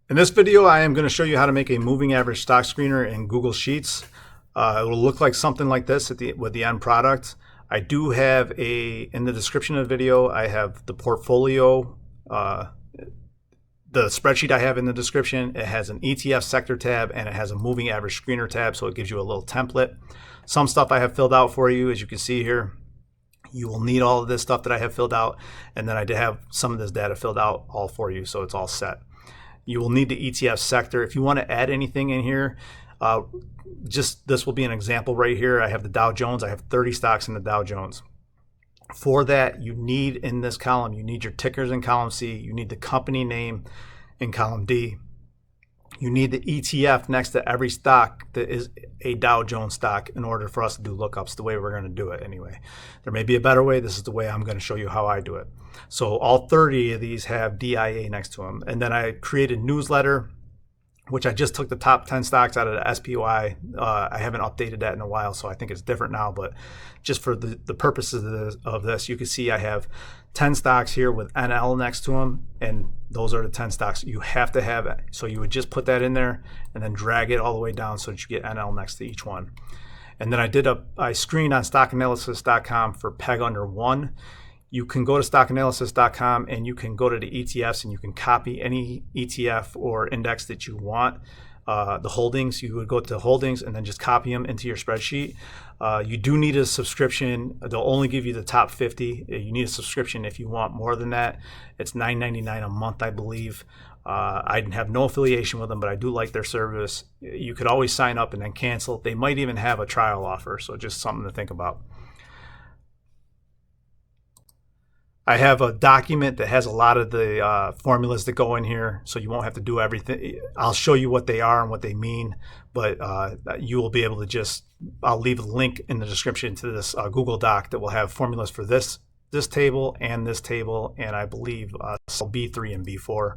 In this video, I am going to show you how to make a moving average stock screener in Google Sheets. It will look like something like this with the end product. I do have in the description of the video, I have the portfolio, the spreadsheet I have in the description. It has an ETF sector tab and it has a moving average screener tab, so it gives you a little template. Some stuff I have filled out for you, as you can see here. You will need all of this stuff that I have filled out, and then I did have some of this data filled out all for you, so it's all set. You will need the ETF sector. If you want to add anything in here, this will be an example right here. I have the Dow Jones. I have 30 stocks in the Dow Jones. For that, you need in this column, you need your tickers in column C. You need the company name in column D. You need the ETF next to every stock that is a Dow Jones stock in order for us to do lookups the way we're going to do it anyway. There may be a better way. This is the way I'm going to show you how I do it. So all 30 of these have DIA next to them. And then I created newsletter, which I just took the top 10 stocks out of the SPY. I haven't updated that in a while, so I think it's different now. But just for the purposes of this, you can see I have 10 stocks here with NL next to them, and those are the 10 stocks you have to have it. So you would just put that in there and then drag it all the way down so that you get NL next to each one. And then I screened on stockanalysis.com for peg under 1. You can go to stockanalysis.com and you can go to the ETFs and you can copy any ETF or index that you want. The holdings, you would go to holdings and then just copy them into your spreadsheet. You do need a subscription. They'll only give you the top 50. You need a subscription if you want more than that. It's $9.99 a month, I believe. I have no affiliation with them, but I do like their service. You could always sign up and then cancel. They might even have a trial offer, so just something to think about. I have a document that has a lot of the formulas that go in here, so you won't have to do everything. I'll show you what they are and what they mean, but you will be able to I'll leave a link in the description to this Google Doc that will have formulas for this table, and I believe B3 and B4,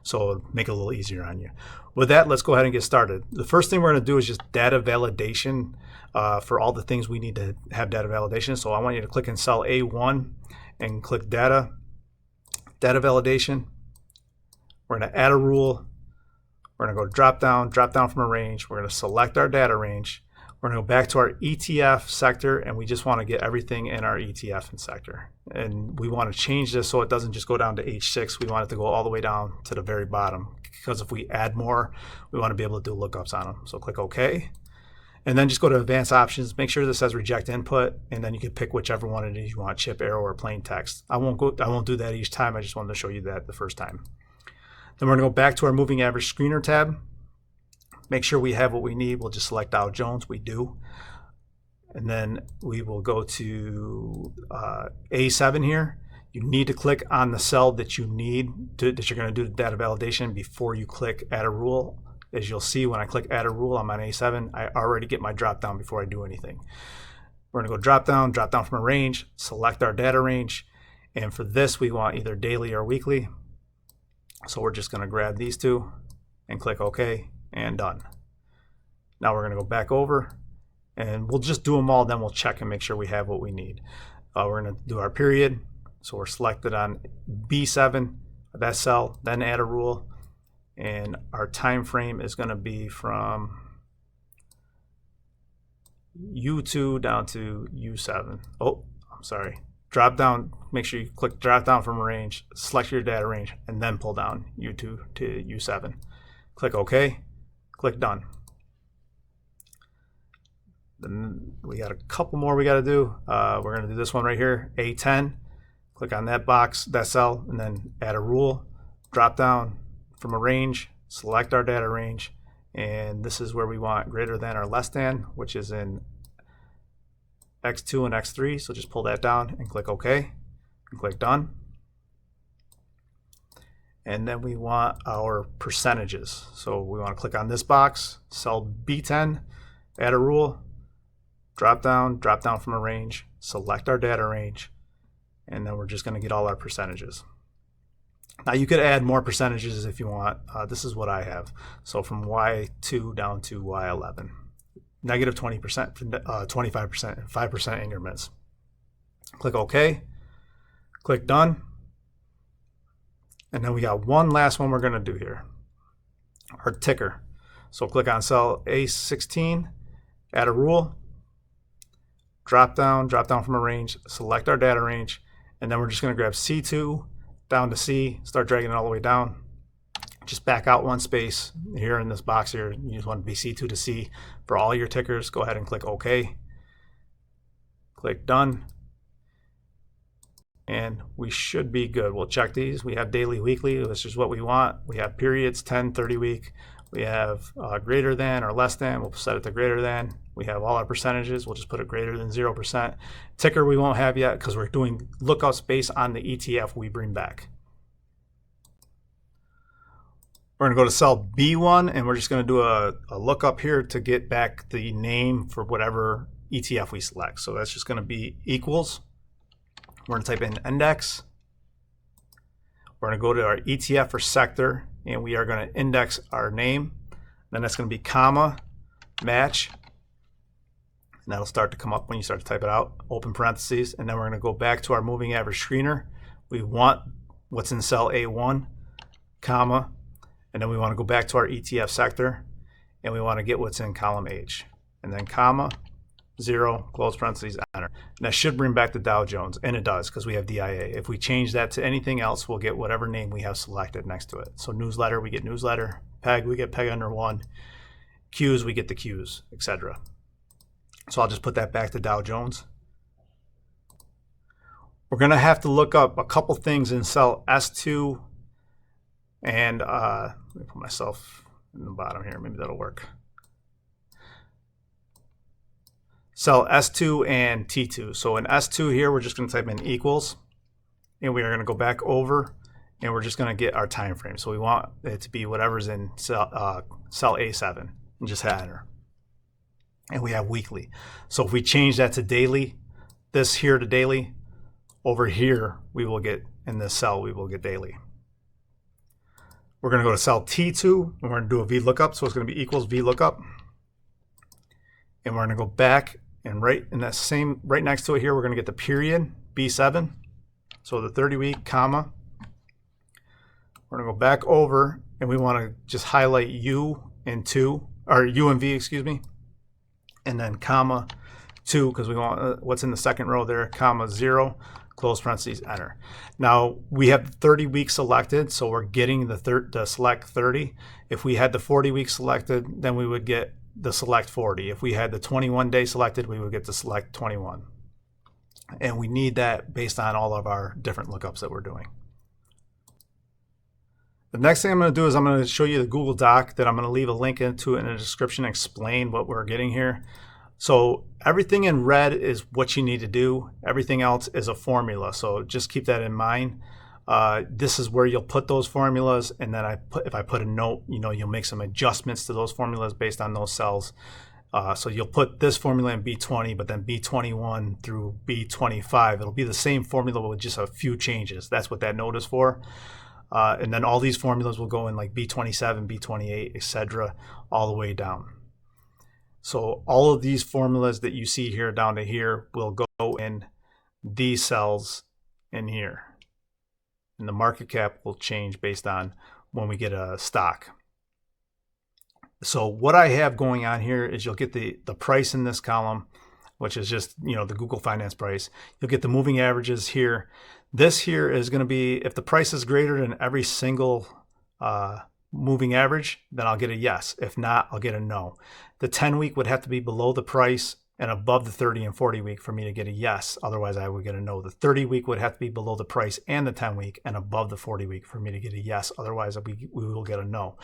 so it'll make it a little easier on you. With that, let's go ahead and get started. The first thing we're going to do is just data validation for all the things we need to have data validation. So I want you to click in cell A1 and click data validation. We're going to add a rule. We're going to go drop down from a range. We're going to select our data range. We're going to go back to our ETF sector, and we just want to get everything in our ETF and sector. And we want to change this so it doesn't just go down to H6. We want it to go all the way down to the very bottom, because if we add more, we want to be able to do lookups on them. So click OK. And then just go to advanced options, make sure this says reject input, and then you can pick whichever one it is you want, chip, arrow, or plain text. I won't do that each time. I just wanted to show you that the first time. Then we're going to go back to our moving average screener tab. Make sure we have what we need. We'll just select Dow Jones. We do. And then we will go to A7 here. You need to click on the cell that you need that you're going to do the data validation before you click add a rule. As you'll see, when I click add a rule, I'm on A7. I already get my drop down before I do anything. We're going to go drop down from a range, select our data range. And for this, we want either daily or weekly. So we're just going to grab these two and click OK and done. Now we're going to go back over and we'll just do them all. Then we'll check and make sure we have what we need. We're going to do our period. So we're selected on B7, that cell, then add a rule. And our time frame is going to be from U2 down to U7. Oh, I'm sorry. Drop down, make sure you click drop down from a range, select your data range, and then pull down U2 to U7. Click OK, click done. Then we got a couple more we got to do. We're going to do this one right here, A10. Click on that box, that cell, and then add a rule, drop down from a range, select our data range, and this is where we want greater than or less than, which is in X2 and X3. So just pull that down and click OK and click done. And then we want our percentages. So we want to click on this box, cell B10, add a rule, drop down from a range, select our data range, and then we're just going to get all our percentages. Now you could add more percentages if you want. This is what I have. So from Y2 down to Y11. Negative 20%, 25%, 5% increments. Click OK. Click done. And then we got one last one we're going to do here. our ticker. So click on cell A16, add a rule, drop down from a range, select our data range, and then we're just going to grab C2 down to C, start dragging it all the way down. Just back out one space here in this box here. You just want to be C2 to C for all your tickers. Go ahead and click OK. Click done. And we should be good. We'll check these. We have daily, weekly, which is what we want. We have periods, 10, 30 week. We have greater than or less than. We'll set it to greater than. We have all our percentages. We'll just put it greater than 0%. Ticker we won't have yet because we're doing lookups based on the ETF we bring back. We're going to go to cell B1 and we're just going to do a lookup here to get back the name for whatever ETF we select. So that's just going to be equals. We're going to type in index. We're going to go to our ETF or sector and we are going to index our name. Then that's going to be comma, match. And that'll start to come up when you start to type it out, open parentheses. And then we're going to go back to our moving average screener. We want what's in cell A1, comma, and then we want to go back to our ETF sector and we want to get what's in column H. And then comma, 0, close parentheses, enter. And that should bring back the Dow Jones, and it does because we have DIA. If we change that to anything else, we'll get whatever name we have selected next to it. So newsletter, we get newsletter. Peg, we get peg under 1. Qs, we get the Qs, etc. So I'll just put that back to Dow Jones. We're going to have to look up a couple things in cell S2 and let me put myself in the bottom here. Maybe that'll work. Cell S2 and T2. So in S2 here, we're just going to type in equals, and we are going to go back over, and we're just going to get our time frame. So we want it to be whatever's in cell A7, and just hit enter. And we have weekly. So if we change that to daily, this here to daily, over here we will get, in this cell we will get daily. We're going to go to cell T2 and we're going to do a VLOOKUP. So it's going to be equals VLOOKUP. And we're going to go back and right in that same, right next to it here, we're going to get the period, B7. So the 30 week, comma. We're going to go back over and we want to just highlight U and 2, or U and V, excuse me. And then comma 2, because we want what's in the second row there, comma 0. Close parentheses, enter. Now we have 30 weeks selected, so we're getting the select 30. If we had the 40 weeks selected, then we would get the select 40. If we had the 21 day selected, we would get the select 21. And we need that based on all of our different lookups that we're doing. The next thing I'm going to do is I'm going to show you the Google Doc that I'm going to leave a link into in the description and explain what we're getting here. So everything in red is what you need to do. Everything else is a formula. So just keep that in mind. This is where you'll put those formulas, and then if I put a note, you'll make some adjustments to those formulas based on those cells. So you'll put this formula in B20, but then B21 through B25, it'll be the same formula with just a few changes. That's what that note is for. And then all these formulas will go in like B27, B28, etc., all the way down. So all of these formulas that you see here down to here will go in these cells in here. And the market cap will change based on when we get a stock. So what I have going on here is you'll get the price in this column, which is just, the Google Finance price. You'll get the moving averages here. This here is going to be, if the price is greater than every single moving average, then I'll get a yes. If not, I'll get a no. The 10 week would have to be below the price and above the 30 and 40 week for me to get a yes. Otherwise, I would get a no. The 30 week would have to be below the price and the 10 week and above the 40 week for me to get a yes. Otherwise, we will get a no.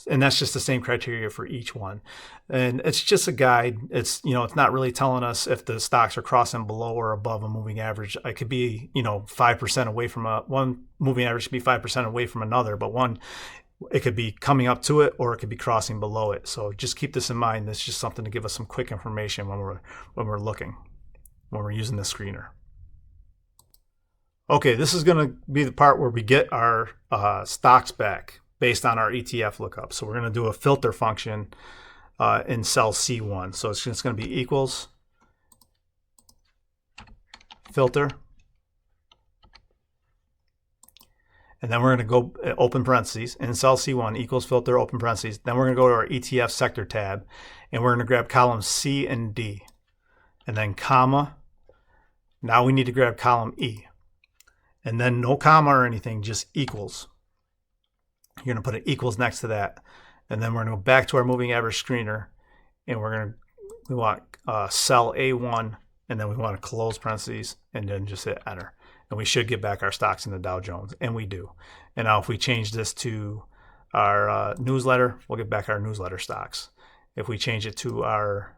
And that's just the same criteria for each one. And it's just a guide. It's, it's not really telling us if the stocks are crossing below or above a moving average. I could be, 5% away from one moving average could be 5% away from another, but one, it could be coming up to it or it could be crossing below it. So just keep this in mind. This is just something to give us some quick information when we're looking, when we're using the screener. Okay, this is going to be the part where we get our stocks back based on our ETF lookup. So we're going to do a filter function in cell C1. So it's just going to be equals filter. And then we're going to go open parentheses, in cell C1 equals filter, open parentheses. Then we're going to go to our ETF sector tab, and we're going to grab columns C and D. And then comma. Now we need to grab column E. And then no comma or anything, just equals. You're going to put an equals next to that. And then we're going to go back to our moving average screener, and we want cell A1, and then we want to close parentheses, and then just hit enter. And we should get back our stocks in the Dow Jones, and we do. And now if we change this to our newsletter, we'll get back our newsletter stocks. If we change it to our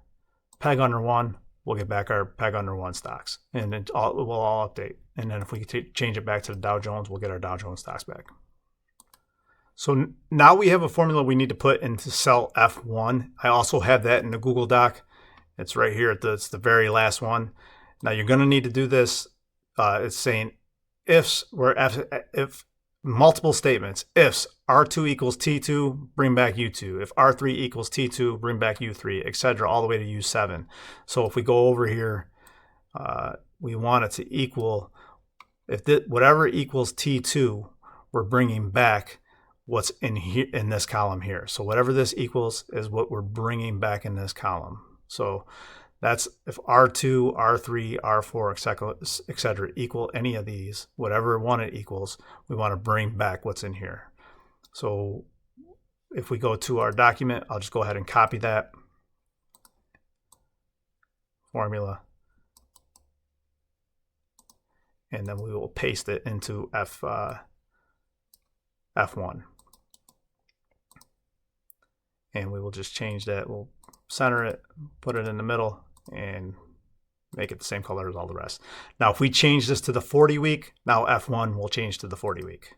peg under 1, we'll get back our peg under 1 stocks, and it will all update. And then if we change it back to the Dow Jones, we'll get our Dow Jones stocks back. So now we have a formula we need to put into cell F1. I also have that in the Google Doc. It's right here. It's the very last one. Now you're going to need to do this. It's saying if multiple statements. Ifs R2 equals T2, bring back U2. If R3 equals T2, bring back U3, etc., all the way to U7. So if we go over here, we want it to equal, whatever equals T2, we're bringing back what's in here in this column here. So whatever this equals is what we're bringing back in this column. So that's if R2, R3, R4, etc. equal any of these, whatever one it equals, we want to bring back what's in here. So if we go to our document, I'll just go ahead and copy that formula, and then we will paste it into F1. And we will just change that. We'll center it, put it in the middle, and make it the same color as all the rest. Now, if we change this to the 40-week, now F1 will change to the 40-week.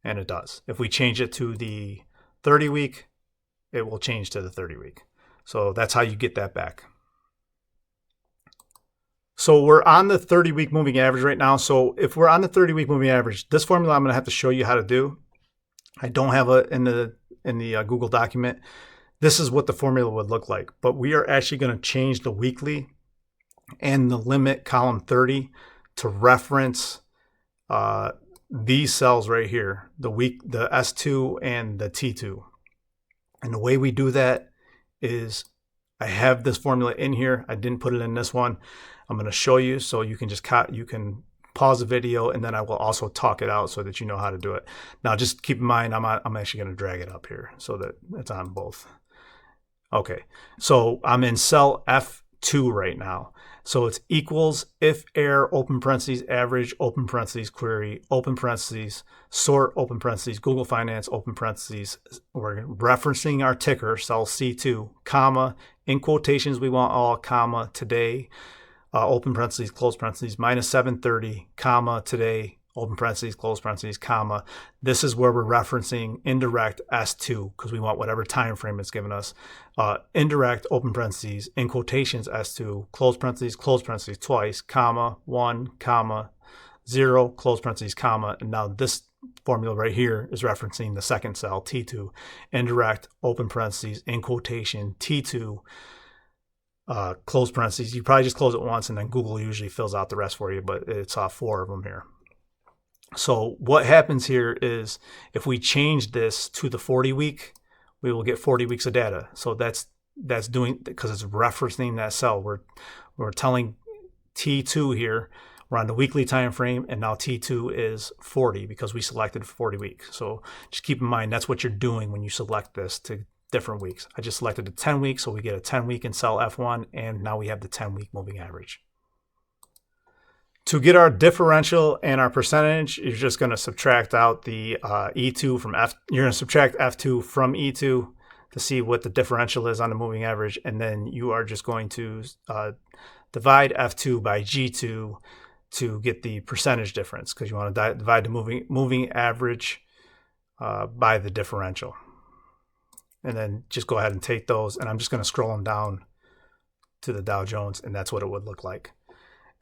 And it does. If we change it to the 30-week, it will change to the 30-week. So that's how you get that back. So we're on the 30-week moving average right now. So if we're on the 30-week moving average, this formula I'm going to have to show you how to do. I don't have it in the Google document. This is what the formula would look like, but we are actually going to change the weekly and the limit column 30 to reference these cells right here, the S2 and the T2. And the way we do that is I have this formula in here. I didn't put it in this one. I'm going to show you so you can pause the video, and then I will also talk it out so that you know how to do it. Now, just keep in mind, I'm actually going to drag it up here so that it's on both. Okay, so I'm in cell F2 right now. So it's equals if air, open parentheses, average, open parentheses, query, open parentheses, sort, open parentheses, Google Finance, open parentheses. We're referencing our ticker, cell C2, comma, in quotations, we want all, comma, today, open parentheses, close parentheses, minus 730, comma, today, open parentheses, close parentheses, comma. This is where we're referencing indirect S2 because we want whatever time frame it's given us. Indirect, open parentheses, in quotations, S2, close parentheses twice, comma, 1, comma, 0, close parentheses, comma. And now this formula right here is referencing the second cell, T2, indirect, open parentheses, in quotation, T2, close parentheses. You probably just close it once, and then Google usually fills out the rest for you, but it's 4 of them here. So what happens here is if we change this to the 40-week, we will get 40 weeks of data. So that's doing, because it's referencing that cell. We're telling T2 here, we're on the weekly time frame, and now T2 is 40 because we selected 40 weeks. So just keep in mind that's what you're doing when you select this to different weeks. I just selected the 10 week, so we get a 10 week in cell F1, and now we have the 10 week moving average. To get our differential and our percentage, you're just going to subtract out the E2 from F. You're going to subtract F2 from E2 to see what the differential is on the moving average, and then you are just going to divide F2 by G2 to get the percentage difference, because you want to divide the moving average by the differential. And then just go ahead and take those, and I'm just going to scroll them down to the Dow Jones, and that's what it would look like.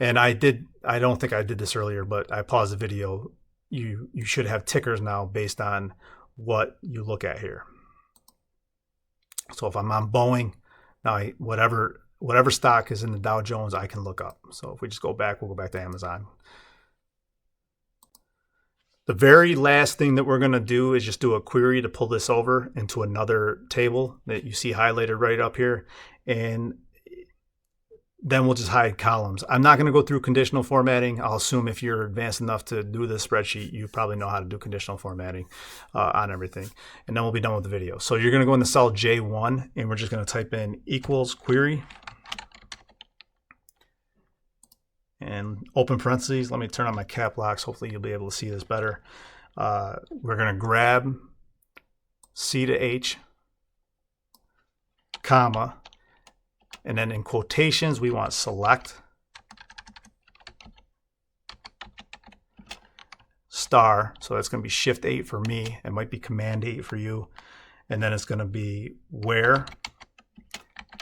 And I don't think I did this earlier, but I paused the video. You should have tickers now based on what you look at here. So if I'm on Boeing, now whatever stock is in the Dow Jones, I can look up. So if we just go back, we'll go back to Amazon. The very last thing that we're going to do is just do a query to pull this over into another table that you see highlighted right up here. And then we'll just hide columns. I'm not going to go through conditional formatting. I'll assume if you're advanced enough to do this spreadsheet, you probably know how to do conditional formatting on everything. And then we'll be done with the video. So you're going to go into cell J1 and we're just going to type in equals query and open parentheses. Let me turn on my cap locks. Hopefully you'll be able to see this better. We're going to grab C to H, comma, and then in quotations, we want select star. So that's going to be Shift 8 for me. It might be Command 8 for you. And then it's going to be where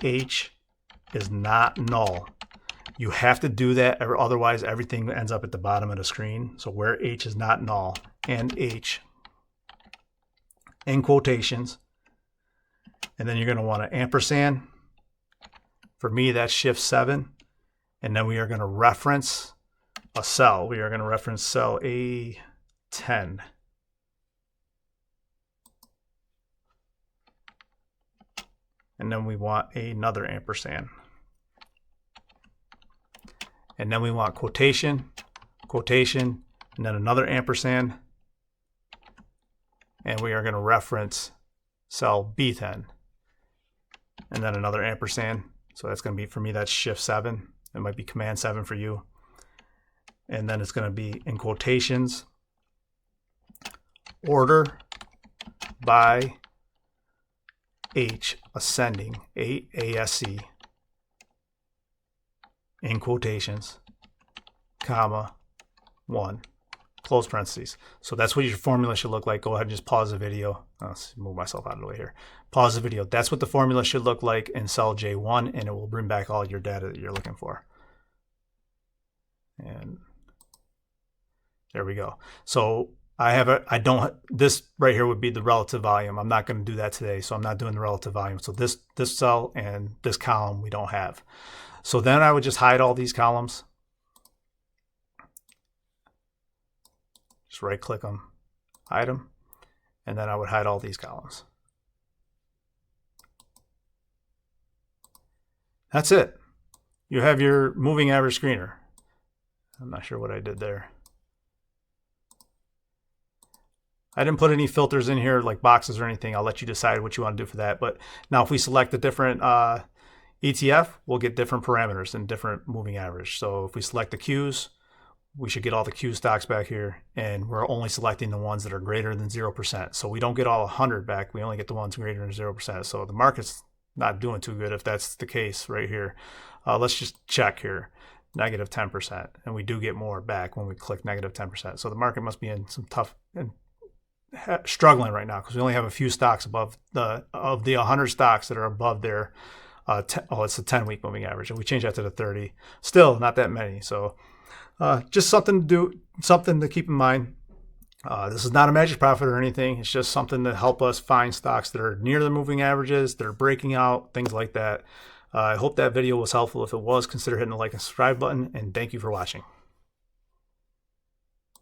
H is not null. You have to do that, or otherwise everything ends up at the bottom of the screen. So where H is not null, and H in quotations. And then you're going to want an ampersand. For me, that's Shift 7. And then we are going to reference a cell. We are going to reference cell A10. And then we want another ampersand. And then we want quotation, quotation, and then another ampersand. And we are going to reference cell B10. And then another ampersand. So that's going to be, for me, that's Shift 7. It might be Command 7 for you. And then it's going to be in quotations, order by H, ascending, ASC, in quotations, comma, 1, close parentheses. So that's what your formula should look like. Go ahead and just pause the video. Let's move myself out of the way here. Pause the video. That's what the formula should look like in cell J1, and it will bring back all your data that you're looking for. And there we go. So this right here would be the relative volume. I'm not going to do that today, so I'm not doing the relative volume. So this cell and this column we don't have. So then I would just hide all these columns. Just right click them, hide them, and then I would hide all these columns. That's it. You have your moving average screener. I'm not sure what I did there. I didn't put any filters in here like boxes or anything. I'll let you decide what you want to do for that. But now if we select a different ETF, we'll get different parameters and different moving average. So if we select the Qs, we should get all the Q stocks back here, and we're only selecting the ones that are greater than 0%. So we don't get all 100 back. We only get the ones greater than 0%. So the market's not doing too good if that's the case right here. Let's just check here, negative 10. And we do get more back when we click negative 10%. So the market must be in some tough and struggling right now because we only have a few stocks above of the 100 stocks that are above their, it's a 10-week moving average. And we change that to the 30. Still not that many. So just something to do, something to keep in mind. This is not a magic profit or anything. It's just something to help us find stocks that are near the moving averages, that are breaking out, things like that. I hope that video was helpful. If it was, consider hitting the like and subscribe button, and thank you for watching.